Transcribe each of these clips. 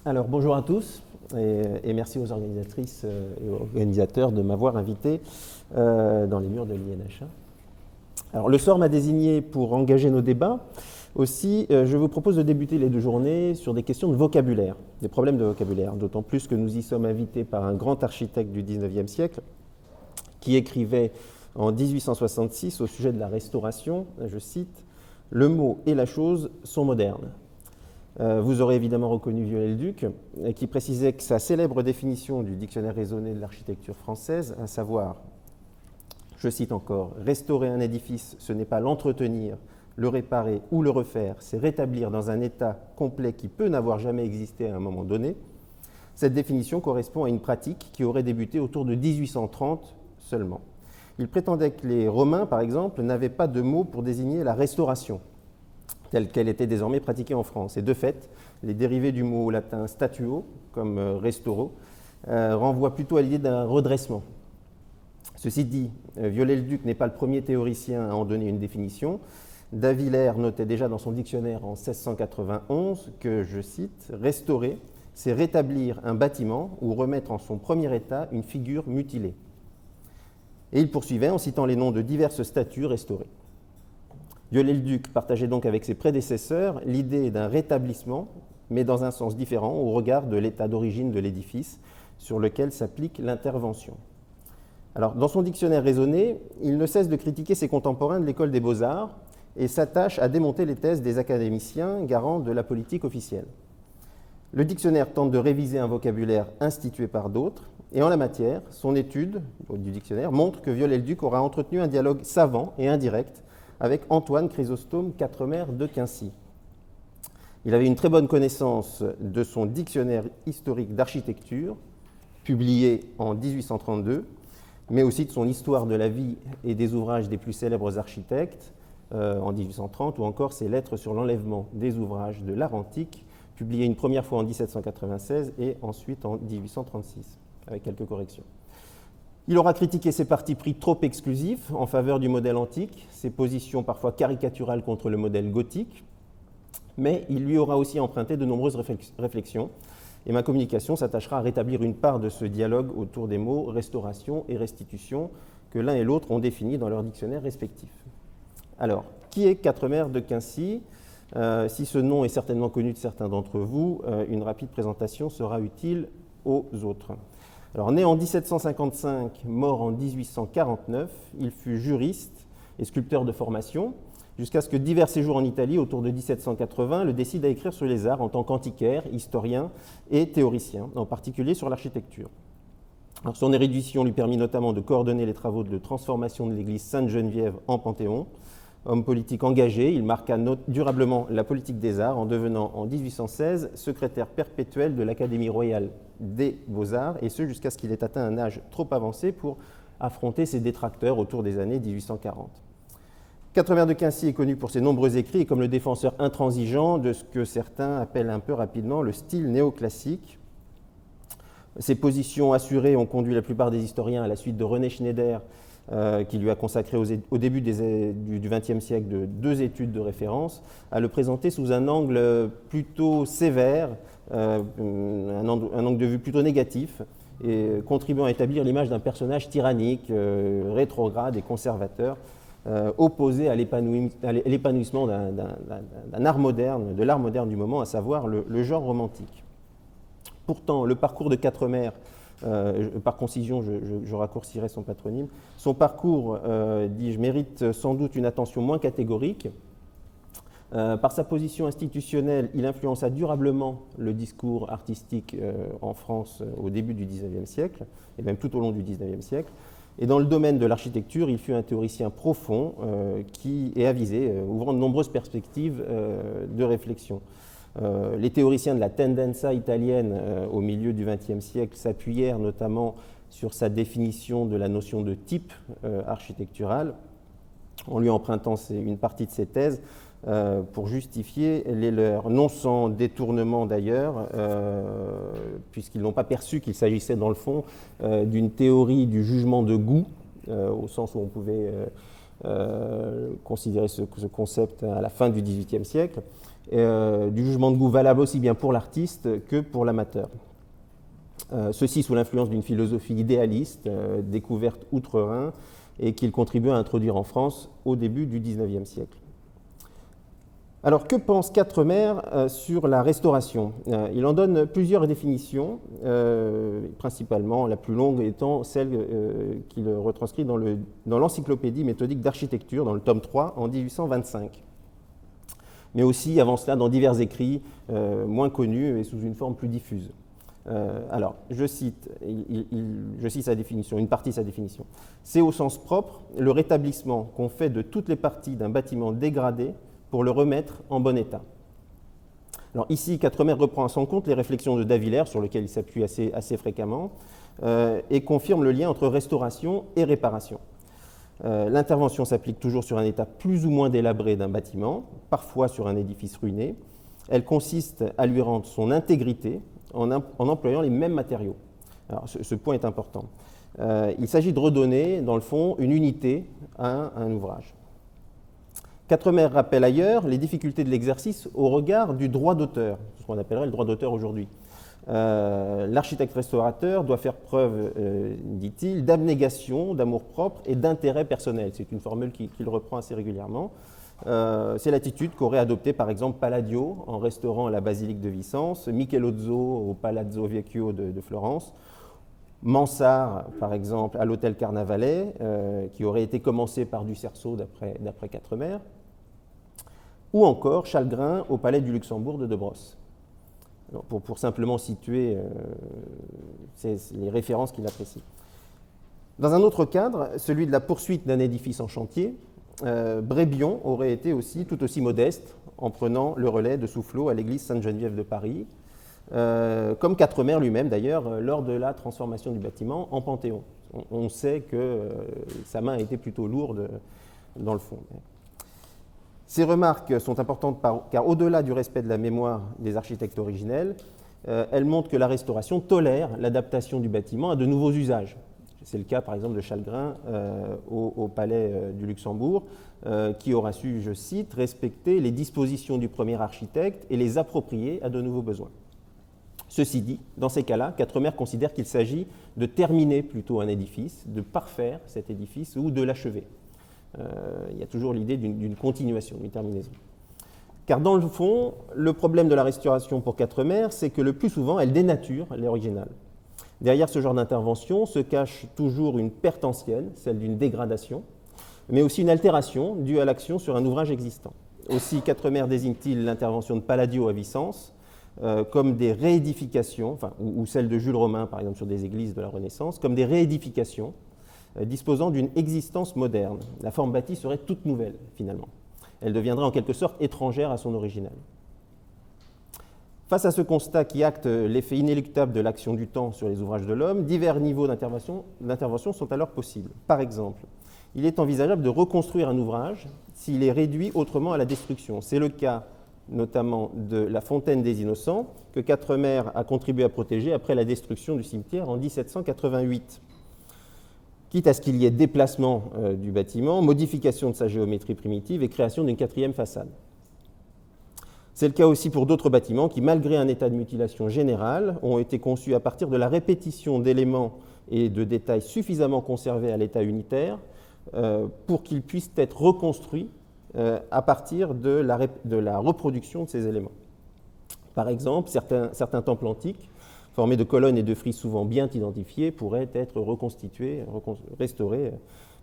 Alors bonjour à tous et merci aux organisatrices et aux organisateurs de m'avoir invité dans les murs de l'INHA. Alors le sort m'a désigné pour engager nos débats. Aussi, je vous propose de débuter les deux journées sur des questions de vocabulaire, des problèmes de vocabulaire, d'autant plus que nous y sommes invités par un grand architecte du XIXe siècle qui écrivait en 1866 au sujet de la Restauration, je cite, « Le mot et la chose sont modernes ». Vous aurez évidemment reconnu Viollet-le-Duc, qui précisait que sa célèbre définition du dictionnaire raisonné de l'architecture française, à savoir, je cite encore, « Restaurer un édifice, ce n'est pas l'entretenir, le réparer ou le refaire, c'est rétablir dans un état complet qui peut n'avoir jamais existé à un moment donné ». Cette définition correspond à une pratique qui aurait débuté autour de 1830 seulement. Il prétendait que les Romains, par exemple, n'avaient pas de mot pour désigner la restauration, telle qu'elle était désormais pratiquée en France. Et de fait, les dérivés du mot latin statuo, comme restauro, renvoient plutôt à l'idée d'un redressement. Ceci dit, Viollet-le-Duc n'est pas le premier théoricien à en donner une définition. D'Avilaire notait déjà dans son dictionnaire en 1691 que, je cite, « Restaurer, c'est rétablir un bâtiment ou remettre en son premier état une figure mutilée ». Et il poursuivait en citant les noms de diverses statues restaurées. Viollet-le-Duc partageait donc avec ses prédécesseurs l'idée d'un rétablissement, mais dans un sens différent au regard de l'état d'origine de l'édifice sur lequel s'applique l'intervention. Alors, dans son dictionnaire raisonné, il ne cesse de critiquer ses contemporains de l'école des beaux-arts et s'attache à démonter les thèses des académiciens garants de la politique officielle. Le dictionnaire tente de réviser un vocabulaire institué par d'autres, et en la matière, son étude du dictionnaire montre que Viollet-le-Duc aura entretenu un dialogue savant et indirect avec Antoine Chrysostome Quatremer de Quincy. Il avait une très bonne connaissance de son dictionnaire historique d'architecture, publié en 1832, mais aussi de son histoire de la vie et des ouvrages des plus célèbres architectes en 1830, ou encore ses lettres sur l'enlèvement des ouvrages de l'art antique, publiées une première fois en 1796 et ensuite en 1836, avec quelques corrections. Il aura critiqué ses partis pris trop exclusifs en faveur du modèle antique, ses positions parfois caricaturales contre le modèle gothique, mais il lui aura aussi emprunté de nombreuses réflexions, et ma communication s'attachera à rétablir une part de ce dialogue autour des mots restauration et restitution que l'un et l'autre ont définis dans leurs dictionnaires respectifs. Alors, qui est Quatremer de Quincy ? Si ce nom est certainement connu de certains d'entre vous, une rapide présentation sera utile aux autres. Alors, né en 1755, mort en 1849, il fut juriste et sculpteur de formation, jusqu'à ce que divers séjours en Italie autour de 1780 le décident à écrire sur les arts en tant qu'antiquaire, historien et théoricien, en particulier sur l'architecture. Alors, son érudition lui permit notamment de coordonner les travaux de transformation de l'église Sainte-Geneviève en Panthéon. Homme politique engagé, il marqua durablement la politique des arts en devenant en 1816 secrétaire perpétuel de l'Académie royale des beaux-arts, et ce jusqu'à ce qu'il ait atteint un âge trop avancé pour affronter ses détracteurs autour des années 1840. Quatremer de Quincy est connu pour ses nombreux écrits et comme le défenseur intransigeant de ce que certains appellent un peu rapidement le style néoclassique. Ses positions assurées ont conduit la plupart des historiens, à la suite de René Schneider, qui lui a consacré au début du XXe siècle de 2 études de référence, à le présenter sous un angle plutôt sévère, un angle de vue plutôt négatif, et contribuant à établir l'image d'un personnage tyrannique, rétrograde et conservateur, opposé à l'épanouissement d'un art moderne, de l'art moderne du moment, à savoir le genre romantique. Pourtant, le parcours de Quatremer, par concision, je raccourcirai son patronyme. Son parcours, dis-je, mérite sans doute une attention moins catégorique. Par sa position institutionnelle, il influença durablement le discours artistique en France au début du XIXe siècle, et même tout au long du XIXe siècle. Et dans le domaine de l'architecture, il fut un théoricien profond et avisé, ouvrant de nombreuses perspectives de réflexion. Les théoriciens de la tendenza italienne au milieu du XXe siècle s'appuyèrent notamment sur sa définition de la notion de type architectural, en lui empruntant une partie de ses thèses pour justifier les leurs, non sans détournement d'ailleurs, puisqu'ils n'ont pas perçu qu'il s'agissait dans le fond d'une théorie du jugement de goût, au sens où on pouvait considérer ce concept à la fin du XVIIIe siècle, du jugement de goût valable aussi bien pour l'artiste que pour l'amateur. Ceci sous l'influence d'une philosophie idéaliste, découverte outre-Rhin, et qu'il contribue à introduire en France au début du XIXe siècle. Alors, que pense Quatremer sur la restauration ? Il en donne plusieurs définitions, principalement la plus longue étant celle qu'il retranscrit dans l'Encyclopédie méthodique d'architecture, dans le tome 3, en 1825. Mais aussi, avant cela, dans divers écrits moins connus et sous une forme plus diffuse. Alors, je cite sa définition, une partie de sa définition. C'est au sens propre le rétablissement qu'on fait de toutes les parties d'un bâtiment dégradé pour le remettre en bon état. Alors ici, Quatremer reprend à son compte les réflexions de Davillers, sur lesquelles il s'appuie assez fréquemment, et confirme le lien entre restauration et réparation. L'intervention s'applique toujours sur un état plus ou moins délabré d'un bâtiment, parfois sur un édifice ruiné. Elle consiste à lui rendre son intégrité en employant les mêmes matériaux. Alors, ce point est important. Il s'agit de redonner, dans le fond, une unité à un ouvrage. Quatremer rappelle ailleurs les difficultés de l'exercice au regard du droit d'auteur, ce qu'on appellerait le droit d'auteur aujourd'hui. L'architecte restaurateur doit faire preuve, dit-il, d'abnégation, d'amour-propre et d'intérêt personnel. C'est une formule qu'il reprend assez régulièrement. C'est l'attitude qu'aurait adoptée par exemple Palladio en restaurant la basilique de Vicence, Michelozzo au Palazzo Vecchio de Florence, Mansart, par exemple, à l'hôtel Carnavalet, qui aurait été commencé par Du Cerceau d'après Quatremer, ou encore Chalgrin au Palais du Luxembourg de Brosse. Alors, pour simplement situer les références qu'il apprécie. Dans un autre cadre, celui de la poursuite d'un édifice en chantier, Brébion aurait été tout aussi modeste en prenant le relais de Soufflot à l'église Sainte-Geneviève de Paris, comme Quatremer lui-même d'ailleurs lors de la transformation du bâtiment en Panthéon. On sait que sa main a été plutôt lourde dans le fond. Ces remarques sont importantes car au-delà du respect de la mémoire des architectes originels, elles montrent que la restauration tolère l'adaptation du bâtiment à de nouveaux usages. C'est le cas par exemple de Chalgrin au Palais du Luxembourg, qui aura su, je cite, respecter les dispositions du premier architecte et les approprier à de nouveaux besoins. Ceci dit, dans ces cas-là, Quatremer considère qu'il s'agit de terminer plutôt un édifice, de parfaire cet édifice ou de l'achever. Il y a toujours l'idée d'une continuation, d'une terminaison. Car dans le fond, le problème de la restauration pour Quatremer, c'est que le plus souvent, elle dénature l'original. Derrière ce genre d'intervention se cache toujours une perte ancienne, celle d'une dégradation, mais aussi une altération due à l'action sur un ouvrage existant. Aussi, Quatremer désigne-t-il l'intervention de Palladio à Vicence comme des réédifications, ou celle de Jules Romain, par exemple, sur des églises de la Renaissance, comme des réédifications disposant d'une existence moderne. La forme bâtie serait toute nouvelle, finalement. Elle deviendrait en quelque sorte étrangère à son original. Face à ce constat qui acte l'effet inéluctable de l'action du temps sur les ouvrages de l'homme, divers niveaux d'intervention sont alors possibles. Par exemple, il est envisageable de reconstruire un ouvrage s'il est réduit autrement à la destruction. C'est le cas notamment de la Fontaine des Innocents, que Quatremer a contribué à protéger après la destruction du cimetière en 1788. Quitte à ce qu'il y ait déplacement du bâtiment, modification de sa géométrie primitive et création d'une quatrième façade. C'est le cas aussi pour d'autres bâtiments qui, malgré un état de mutilation général, ont été conçus à partir de la répétition d'éléments et de détails suffisamment conservés à l'état unitaire pour qu'ils puissent être reconstruits à partir de la reproduction de ces éléments. Par exemple, certains temples antiques, formés de colonnes et de frises souvent bien identifiées, pourraient être reconstitués, restaurés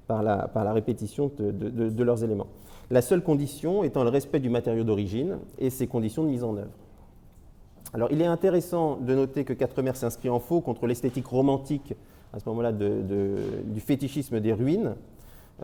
par la répétition de leurs éléments. La seule condition étant le respect du matériau d'origine et ses conditions de mise en œuvre. Alors, il est intéressant de noter que Quatremer s'inscrit en faux contre l'esthétique romantique, à ce moment-là, du fétichisme des ruines,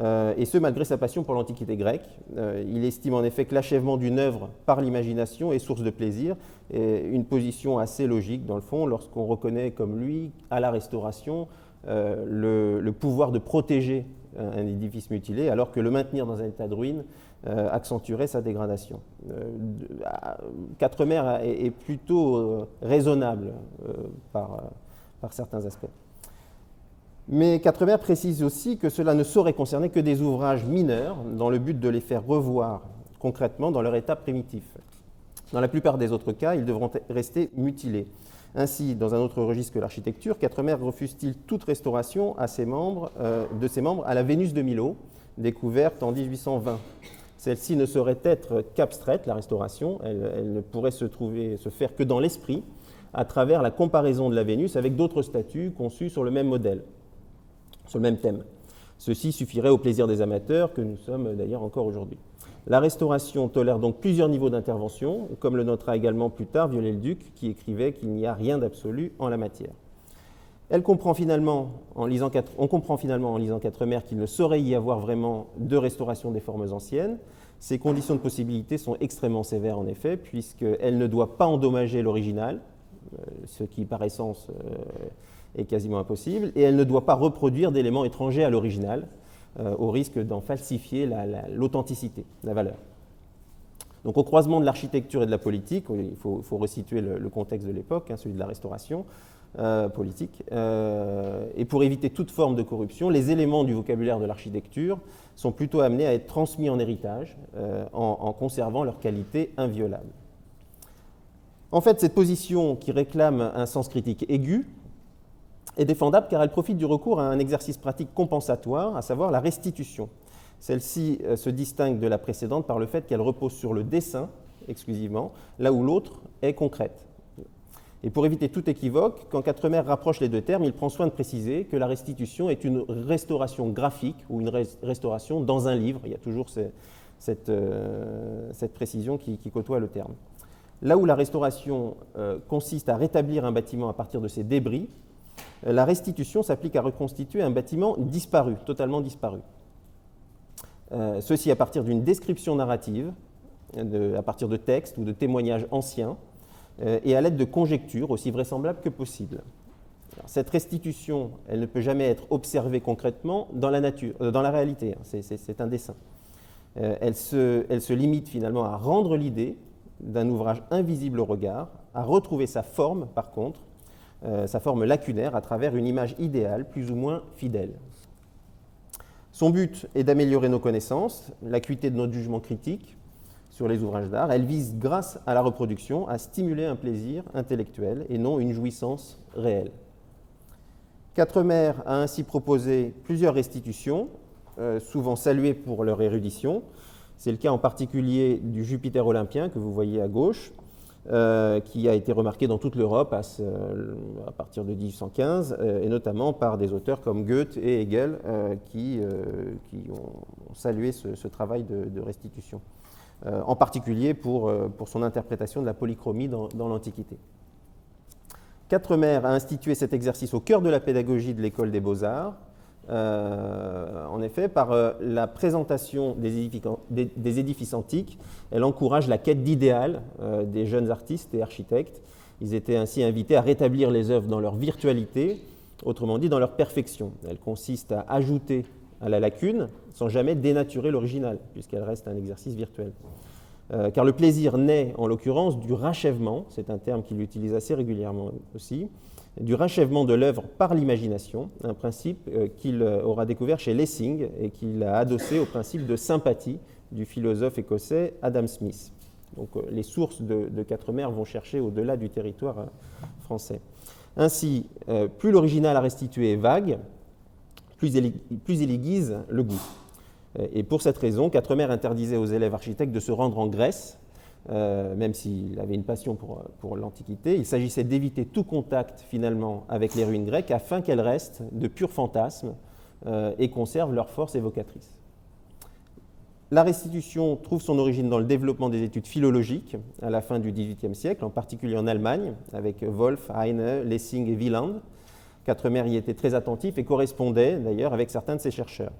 et ce, malgré sa passion pour l'Antiquité grecque. Il estime en effet que l'achèvement d'une œuvre par l'imagination est source de plaisir, et une position assez logique, dans le fond, lorsqu'on reconnaît comme lui, à la Restauration, le pouvoir de protéger un édifice mutilé, alors que le maintenir dans un état de ruine accentuerait sa dégradation. Quatremer est plutôt raisonnable par certains aspects. Mais Quatremer précise aussi que cela ne saurait concerner que des ouvrages mineurs dans le but de les faire revoir concrètement dans leur état primitif. Dans la plupart des autres cas, ils devront rester mutilés. Ainsi, dans un autre registre que l'architecture, Quatremer refuse-t-il toute restauration de ses membres à la Vénus de Milo, découverte en 1820. Celle-ci ne saurait être qu'abstraite, la restauration, elle ne pourrait se faire que dans l'esprit, à travers la comparaison de la Vénus avec d'autres statues conçues sur le même modèle, sur le même thème. Ceci suffirait au plaisir des amateurs, que nous sommes d'ailleurs encore aujourd'hui. La restauration tolère donc plusieurs niveaux d'intervention, comme le notera également plus tard Viollet-le-Duc, qui écrivait qu'il n'y a rien d'absolu en la matière. On comprend finalement en lisant Quatremer qu'il ne saurait y avoir vraiment de restauration des formes anciennes. Ces conditions de possibilité sont extrêmement sévères en effet, puisqu'elle ne doit pas endommager l'original, ce qui par essence est quasiment impossible, et elle ne doit pas reproduire d'éléments étrangers à l'original, au risque d'en falsifier l'authenticité, la valeur. Donc au croisement de l'architecture et de la politique, il faut resituer le contexte de l'époque, celui de la restauration politique, et pour éviter toute forme de corruption, les éléments du vocabulaire de l'architecture sont plutôt amenés à être transmis en héritage en conservant leur qualité inviolable. En fait, cette position qui réclame un sens critique aigu est défendable car elle profite du recours à un exercice pratique compensatoire, à savoir la restitution. Celle-ci se distingue de la précédente par le fait qu'elle repose sur le dessin exclusivement, là où l'autre est concrète. Et pour éviter tout équivoque, quand Quatremer rapproche les deux termes, il prend soin de préciser que la restitution est une restauration graphique ou une restauration dans un livre. Il y a toujours cette précision qui côtoie le terme. Là où la restauration consiste à rétablir un bâtiment à partir de ses débris, la restitution s'applique à reconstituer un bâtiment disparu, totalement disparu. Ceci à partir d'une description narrative, à partir de textes ou de témoignages anciens, et à l'aide de conjectures aussi vraisemblables que possible. Alors, cette restitution, elle ne peut jamais être observée concrètement dans la nature, dans la réalité, c'est un dessin. Elle se limite finalement à rendre l'idée d'un ouvrage invisible au regard, à retrouver sa forme par contre, sa forme lacunaire à travers une image idéale plus ou moins fidèle. Son but est d'améliorer nos connaissances, l'acuité de notre jugement critique sur les ouvrages d'art. Elle vise, grâce à la reproduction, à stimuler un plaisir intellectuel et non une jouissance réelle. Quatremer a ainsi proposé plusieurs restitutions, souvent saluées pour leur érudition. C'est le cas en particulier du Jupiter olympien que vous voyez à gauche, qui a été remarqué dans toute l'Europe à partir de 1815, et notamment par des auteurs comme Goethe et Hegel, qui ont salué ce travail de restitution, en particulier pour son interprétation de la polychromie dans l'Antiquité. Quatremer a institué cet exercice au cœur de la pédagogie de l'école des beaux-arts, en effet, par la présentation des édifices antiques. Elle encourage la quête d'idéal des jeunes artistes et architectes. Ils étaient ainsi invités à rétablir les œuvres dans leur virtualité, autrement dit dans leur perfection. Elle consiste à ajouter à la lacune sans jamais dénaturer l'original, puisqu'elle reste un exercice virtuel. Car le plaisir naît, en l'occurrence, du rachèvement, c'est un terme qu'il utilise assez régulièrement aussi, du rachèvement de l'œuvre par l'imagination, un principe qu'il aura découvert chez Lessing et qu'il a adossé au principe de sympathie du philosophe écossais Adam Smith. Donc les sources de Quatremer vont chercher au-delà du territoire français. Ainsi, plus l'original à restituer est vague, plus il aiguise le goût. Et pour cette raison, Quatremer interdisait aux élèves architectes de se rendre en Grèce, même s'il avait une passion pour l'Antiquité. Il s'agissait d'éviter tout contact finalement avec les ruines grecques afin qu'elles restent de purs fantasmes et conservent leur force évocatrice. La restitution trouve son origine dans le développement des études philologiques à la fin du XVIIIe siècle, en particulier en Allemagne, avec Wolff, Heine, Lessing et Wieland. Quatremer y était très attentif et correspondait d'ailleurs avec certains de ses chercheurs.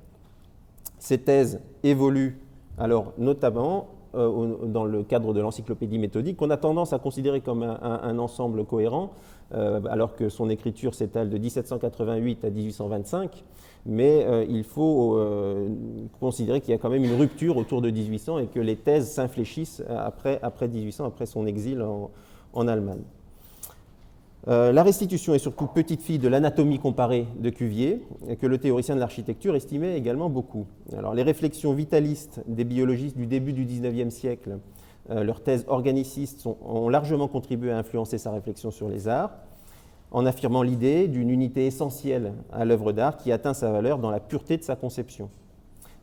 Ces thèses évoluent alors notamment dans le cadre de l'encyclopédie méthodique, qu'on a tendance à considérer comme un ensemble cohérent, alors que son écriture s'étale de 1788 à 1825, mais il faut considérer qu'il y a quand même une rupture autour de 1800 et que les thèses s'infléchissent après 1800, après son exil en Allemagne. La restitution est surtout petite fille de l'anatomie comparée de Cuvier, que le théoricien de l'architecture estimait également beaucoup. Alors, les réflexions vitalistes des biologistes du début du XIXe siècle leurs thèses organicistes ont largement contribué à influencer sa réflexion sur les arts, en affirmant l'idée d'une unité essentielle à l'œuvre d'art qui atteint sa valeur dans la pureté de sa conception,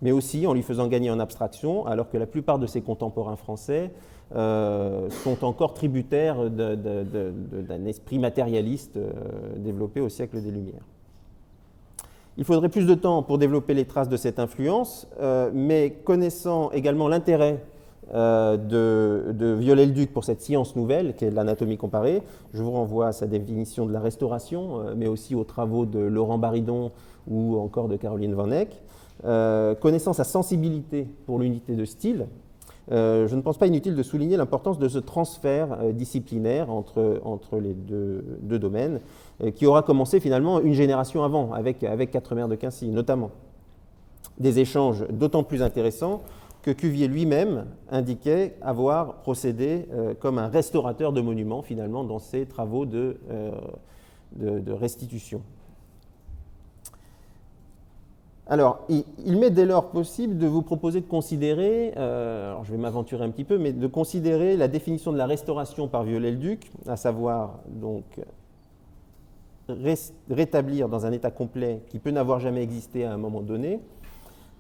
mais aussi en lui faisant gagner en abstraction, alors que la plupart de ses contemporains français sont encore tributaires d'un esprit matérialiste développé au siècle des Lumières. Il faudrait plus de temps pour développer les traces de cette influence, mais connaissant également l'intérêt de Viollet-le-Duc pour cette science nouvelle, qui est l'anatomie comparée, je vous renvoie à sa définition de la restauration, mais aussi aux travaux de Laurent Baridon ou encore de Caroline Van Eyck. Connaissant sa sensibilité pour l'unité de style, je ne pense pas inutile de souligner l'importance de ce transfert disciplinaire entre les deux domaines, qui aura commencé finalement une génération avant, avec Quatremer de Quincy notamment. Des échanges d'autant plus intéressants que Cuvier lui-même indiquait avoir procédé comme un restaurateur de monuments finalement dans ses travaux de restitution. Alors, il m'est dès lors possible de vous proposer de considérer, alors je vais m'aventurer un petit peu, mais de considérer la définition de la restauration par Viollet-le-Duc, à savoir donc rétablir dans un état complet qui peut n'avoir jamais existé à un moment donné,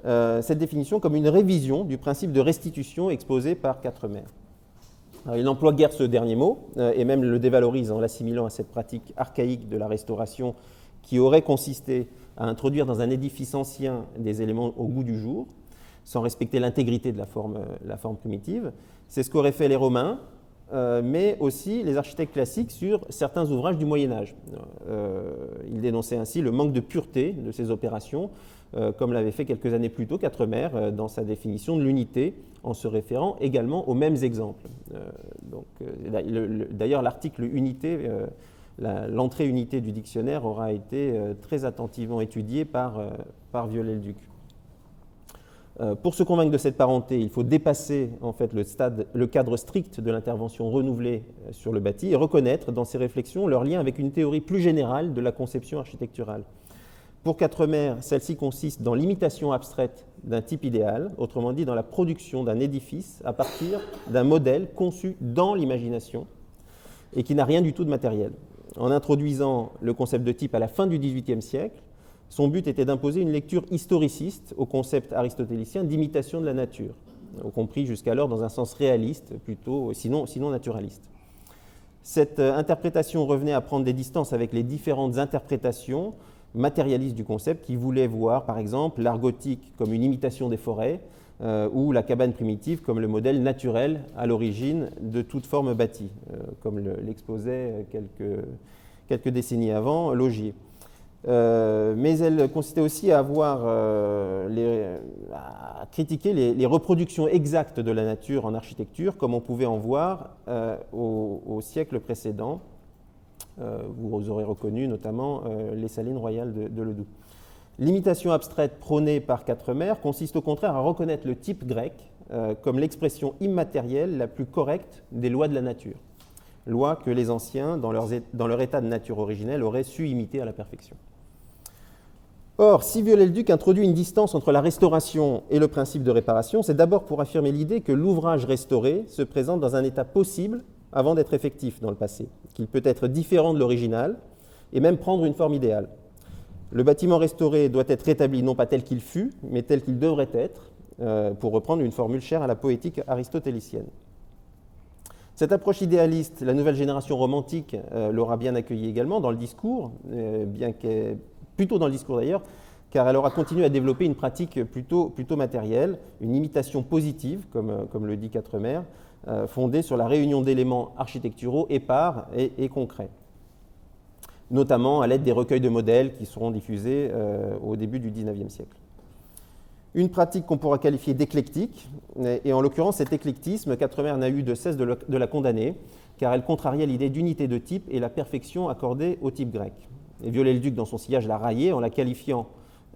cette définition comme une révision du principe de restitution exposé par Quatremer. Alors, il n'emploie guère ce dernier mot, et même le dévalorise en l'assimilant à cette pratique archaïque de la restauration qui aurait consisté à introduire dans un édifice ancien des éléments au goût du jour, sans respecter l'intégrité de la forme primitive. C'est ce qu'auraient fait les Romains, mais aussi les architectes classiques sur certains ouvrages du Moyen-Âge. Ils dénonçaient ainsi le manque de pureté de ces opérations, comme l'avait fait quelques années plus tôt Quatremer dans sa définition de l'unité, en se référant également aux mêmes exemples. D'ailleurs, l'article unité, l'entrée unité du dictionnaire aura été très attentivement étudiée par Viollet-le-Duc. Pour se convaincre de cette parenté, il faut dépasser en fait le cadre strict de l'intervention renouvelée sur le bâti et reconnaître dans ses réflexions leur lien avec une théorie plus générale de la conception architecturale. Pour Quatremer, celle-ci consiste dans l'imitation abstraite d'un type idéal, autrement dit dans la production d'un édifice à partir d'un modèle conçu dans l'imagination et qui n'a rien du tout de matériel. En introduisant le concept de type à la fin du XVIIIe siècle, son but était d'imposer une lecture historiciste au concept aristotélicien d'imitation de la nature, compris jusqu'alors dans un sens réaliste, plutôt, sinon naturaliste. Cette interprétation revenait à prendre des distances avec les différentes interprétations matérialistes du concept qui voulaient voir, par exemple, l'art gothique comme une imitation des forêts ou la cabane primitive comme le modèle naturel à l'origine de toute forme bâtie, comme l'exposait quelques décennies avant Laugier. Mais elle consistait aussi à critiquer les reproductions exactes de la nature en architecture, comme on pouvait en voir au siècle précédent. Vous aurez reconnu notamment les salines royales de Ledoux. L'imitation abstraite prônée par Quatremer consiste au contraire à reconnaître le type grec comme l'expression immatérielle la plus correcte des lois de la nature, lois que les anciens, dans leur état de nature originelle, auraient su imiter à la perfection. Or, si Viollet-le-Duc introduit une distance entre la restauration et le principe de réparation, c'est d'abord pour affirmer l'idée que l'ouvrage restauré se présente dans un état possible avant d'être effectif dans le passé, qu'il peut être différent de l'original et même prendre une forme idéale. Le bâtiment restauré doit être rétabli non pas tel qu'il fut, mais tel qu'il devrait être, pour reprendre une formule chère à la poétique aristotélicienne. Cette approche idéaliste, la nouvelle génération romantique l'aura bien accueillie également dans le discours, plutôt dans le discours d'ailleurs, car elle aura continué à développer une pratique plutôt matérielle, une imitation positive, comme le dit Quatremer, fondée sur la réunion d'éléments architecturaux épars et concrets, notamment à l'aide des recueils de modèles qui seront diffusés au début du XIXe siècle. Une pratique qu'on pourra qualifier d'éclectique, et en l'occurrence cet éclectisme, Quatremer n'a eu de cesse de la condamner, car elle contrariait l'idée d'unité de type et la perfection accordée au type grec. Et Viollet-le-Duc, dans son sillage, l'a raillé en la qualifiant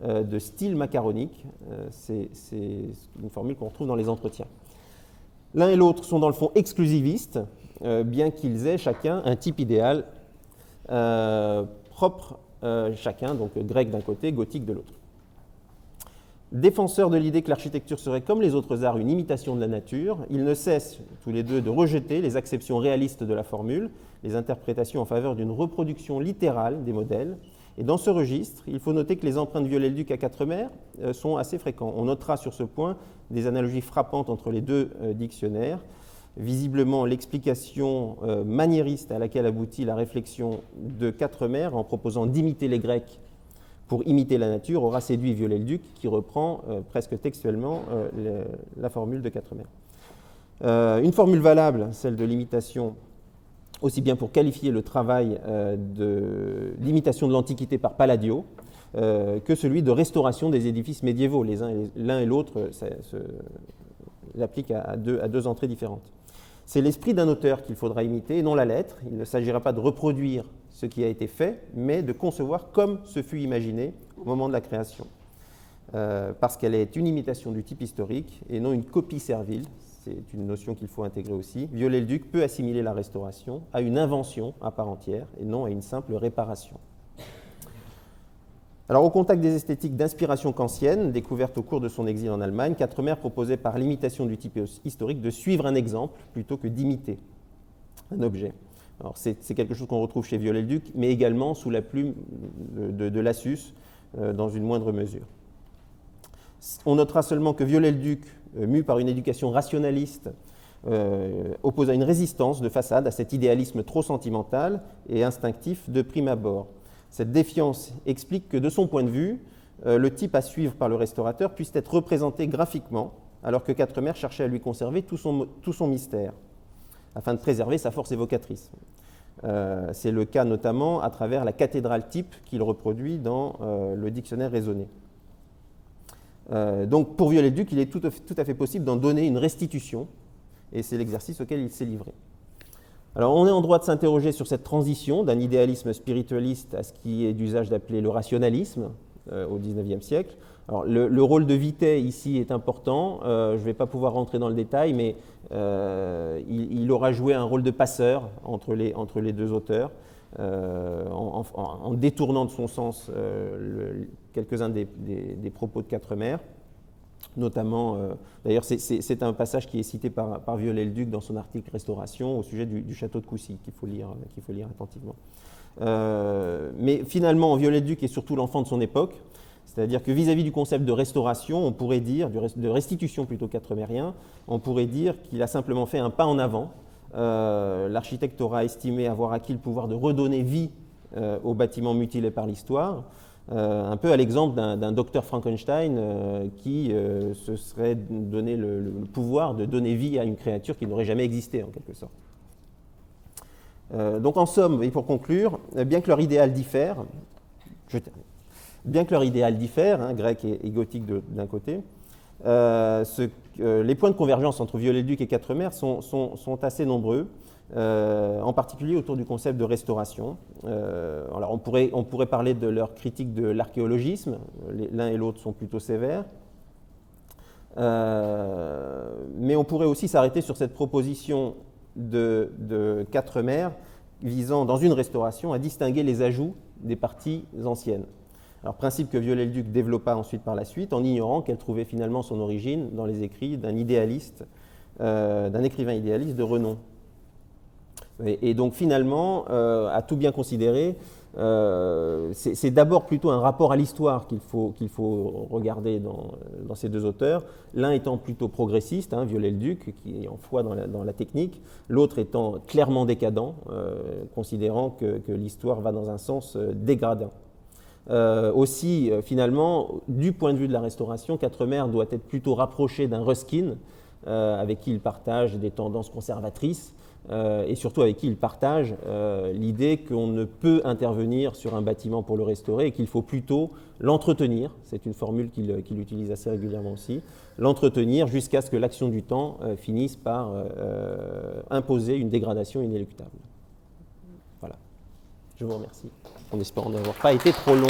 de style macaronique. C'est une formule qu'on retrouve dans les entretiens. L'un et l'autre sont dans le fond exclusivistes, bien qu'ils aient chacun un type idéal propre chacun, donc grec d'un côté, gothique de l'autre. Défenseurs de l'idée que l'architecture serait, comme les autres arts, une imitation de la nature, ils ne cessent tous les deux de rejeter les acceptions réalistes de la formule, les interprétations en faveur d'une reproduction littérale des modèles. Et dans ce registre, il faut noter que les empreintes Viollet-le-Duc à Quatremer sont assez fréquentes. On notera sur ce point des analogies frappantes entre les deux dictionnaires. Visiblement, l'explication maniériste à laquelle aboutit la réflexion de Quatremer en proposant d'imiter les Grecs pour imiter la nature aura séduit Viollet-le-Duc qui reprend presque textuellement la formule de Quatremer. Une formule valable, celle de l'imitation, aussi bien pour qualifier le travail de l'imitation de l'Antiquité par Palladio que celui de restauration des édifices médiévaux. L'un et l'autre l'appliquent à deux entrées différentes. C'est l'esprit d'un auteur qu'il faudra imiter et non la lettre. Il ne s'agira pas de reproduire ce qui a été fait, mais de concevoir comme ce fut imaginé au moment de la création. Parce qu'elle est une imitation du type historique et non une copie servile. C'est une notion qu'il faut intégrer aussi. Viollet-le-Duc peut assimiler la restauration à une invention à part entière et non à une simple réparation. Alors, au contact des esthétiques d'inspiration kantienne, découvertes au cours de son exil en Allemagne, Quatremer proposait par l'imitation du type historique de suivre un exemple plutôt que d'imiter un objet. Alors, c'est quelque chose qu'on retrouve chez Viollet-le-Duc, mais également sous la plume de Lassus, dans une moindre mesure. On notera seulement que Viollet-le-Duc, mu par une éducation rationaliste, opposa une résistance de façade à cet idéalisme trop sentimental et instinctif de prime abord. Cette défiance explique que, de son point de vue, le type à suivre par le restaurateur puisse être représenté graphiquement, alors que Quatremer cherchait à lui conserver tout son mystère, afin de préserver sa force évocatrice. C'est le cas notamment à travers la cathédrale type qu'il reproduit dans le dictionnaire raisonné. Donc pour Viollet-le-Duc, il est tout à fait possible d'en donner une restitution, et c'est l'exercice auquel il s'est livré. Alors on est en droit de s'interroger sur cette transition d'un idéalisme spiritualiste à ce qui est d'usage d'appeler le rationalisme au XIXe siècle. Alors le rôle de Vitet ici est important, je ne vais pas pouvoir rentrer dans le détail, mais il aura joué un rôle de passeur entre les deux auteurs, en détournant de son sens quelques-uns des propos de Quatremer. Notamment, d'ailleurs, c'est un passage qui est cité par Viollet-le-Duc dans son article Restauration au sujet du château de Coucy, qu'il faut lire attentivement. Mais finalement, Viollet-le-Duc est surtout l'enfant de son époque, c'est-à-dire que vis-à-vis du concept de restauration, on pourrait dire, de restitution plutôt quatremérien, on pourrait dire qu'il a simplement fait un pas en avant. L'architecte aura estimé avoir acquis le pouvoir de redonner vie aux bâtiments mutilés par l'histoire, un peu à l'exemple d'un docteur Frankenstein qui se serait donné le pouvoir de donner vie à une créature qui n'aurait jamais existé, en quelque sorte. Donc en somme, et pour conclure, bien que leur idéal diffère, grec et gothique d'un côté, les points de convergence entre Viollet-le-Duc et Quatremer sont assez nombreux, en particulier autour du concept de restauration. Alors on pourrait parler de leur critique de l'archéologisme, l'un et l'autre sont plutôt sévères, mais on pourrait aussi s'arrêter sur cette proposition de Quatremer visant, dans une restauration, à distinguer les ajouts des parties anciennes. Alors, principe que Viollet-le-Duc développa ensuite par la suite, en ignorant qu'elle trouvait finalement son origine dans les écrits d'un écrivain idéaliste de renom. Et donc finalement, à tout bien considérer, c'est d'abord plutôt un rapport à l'histoire qu'il faut regarder dans ces deux auteurs, l'un étant plutôt progressiste, Viollet-le-Duc, qui est en foi dans la technique, l'autre étant clairement décadent, considérant que l'histoire va dans un sens dégradant. Aussi, finalement, du point de vue de la restauration, Quatremer doit être plutôt rapproché d'un Ruskin, avec qui il partage des tendances conservatrices, et surtout avec qui il partage l'idée qu'on ne peut intervenir sur un bâtiment pour le restaurer et qu'il faut plutôt l'entretenir, c'est une formule qu'il utilise assez régulièrement aussi, l'entretenir jusqu'à ce que l'action du temps finisse par imposer une dégradation inéluctable. Voilà. Je vous remercie, en espérant n'avoir pas été trop long.